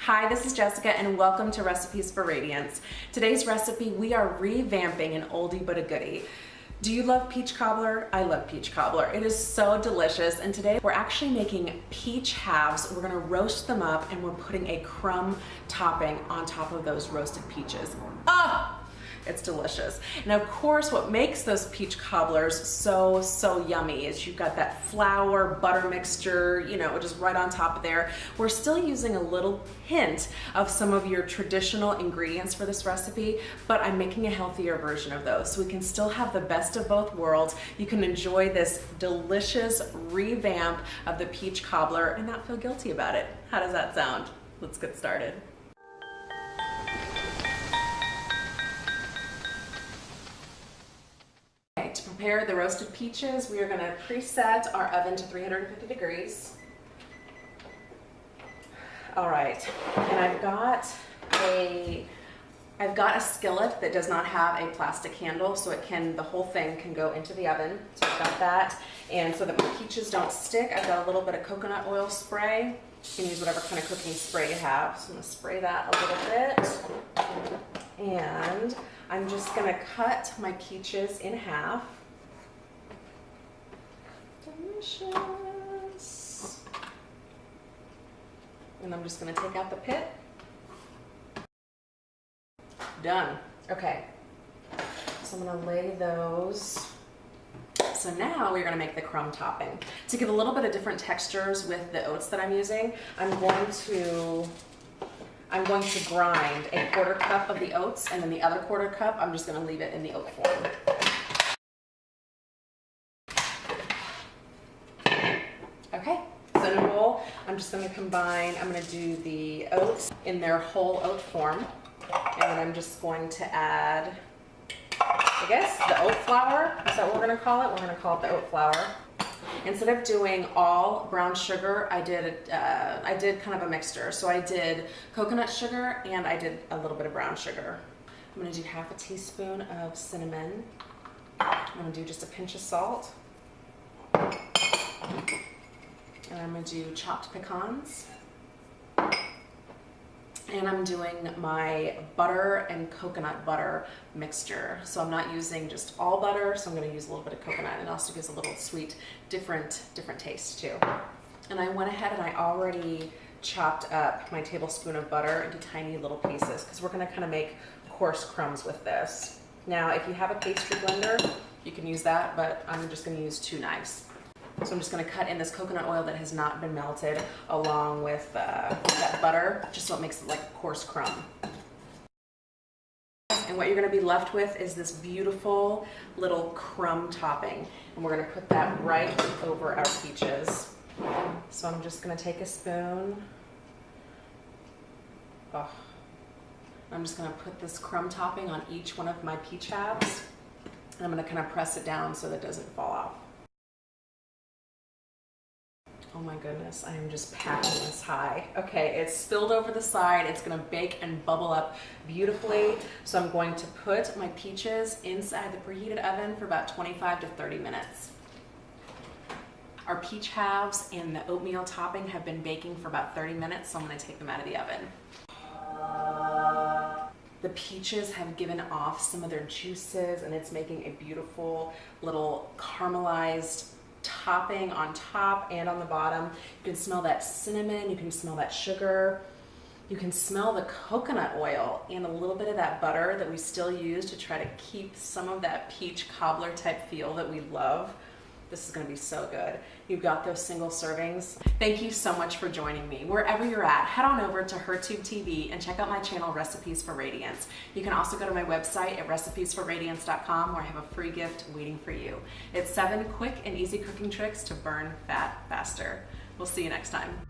Hi, this is Jessica and welcome to Recipes for Radiance. Today's recipe, we are revamping an oldie but a goodie. Do you love peach cobbler? I love peach cobbler. It is so delicious, and today we're actually making peach halves. We're gonna roast them up and we're putting a crumb topping on top of those roasted peaches. Ah! It's delicious. And of course, what makes those peach cobblers so yummy is you've got that flour butter mixture, just right on top of there. We're still using a little hint of some of your traditional ingredients for this recipe, but I'm making a healthier version of those. So we can still have the best of both worlds. You can enjoy this delicious revamp of the peach cobbler and not feel guilty about it. How does that sound? Let's get started. To prepare the roasted peaches, we are going to preset our oven to 350 degrees. All right, and I've got a skillet that does not have a plastic handle, so the whole thing can go into the oven. So I've got that, and so that my peaches don't stick, I've got a little bit of coconut oil spray. You can use whatever kind of cooking spray you have. So I'm going to spray that a little bit, and I'm just going to cut my peaches in half. Delicious. And I'm just going to take out the pit. Done. Okay. So I'm going to lay those. So now we're going to make the crumb topping. To give a little bit of different textures with the oats that I'm using, I'm going to grind a 1/4 cup of the oats, and then the other 1/4 cup, I'm just going to leave it in the oat form. Okay, so in a bowl, I'm just going to combine, I'm going to do the oats in their whole oat form, and then I'm just going to add, I guess, the oat flour. Is that what we're going to call it? We're going to call it the oat flour. Instead of doing all brown sugar, I did kind of a mixture. So I did coconut sugar and I did a little bit of brown sugar. I'm going to do 1/2 teaspoon of cinnamon. I'm going to do just a pinch of salt. And I'm going to do chopped pecans. And I'm doing my butter and coconut butter mixture. So I'm not using just all butter, so I'm going to use a little bit of coconut. It also gives a little sweet, different taste too. And I went ahead and I already chopped up my tablespoon of butter into tiny little pieces because we're going to kind of make coarse crumbs with this. Now, if you have a pastry blender, you can use that, but I'm just going to use 2 knives. So I'm just going to cut in this coconut oil that has not been melted along with that butter, just so it makes it like a coarse crumb. And what you're going to be left with is this beautiful little crumb topping. And we're going to put that right over our peaches. So I'm just going to take a spoon. I'm just going to put this crumb topping on each one of my peach halves. And I'm going to kind of press it down so that it doesn't fall off. Oh my goodness, I am just packing this high. Okay, it's spilled over the side. It's gonna bake and bubble up beautifully. So I'm going to put my peaches inside the preheated oven for about 25 to 30 minutes. Our peach halves and the oatmeal topping have been baking for about 30 minutes, so I'm gonna take them out of the oven. The peaches have given off some of their juices, and it's making a beautiful little caramelized topping on top and on the bottom. You can smell that cinnamon, you can smell that sugar, you can smell the coconut oil and a little bit of that butter that we still use to try to keep some of that peach cobbler type feel that we love. This is going to be so good. You've got those single servings. Thank you so much for joining me. Wherever you're at, head on over to HerTube TV and check out my channel, Recipes for Radiance. You can also go to my website at recipesforradiance.com where I have a free gift waiting for you. It's 7 quick and easy cooking tricks to burn fat faster. We'll see you next time.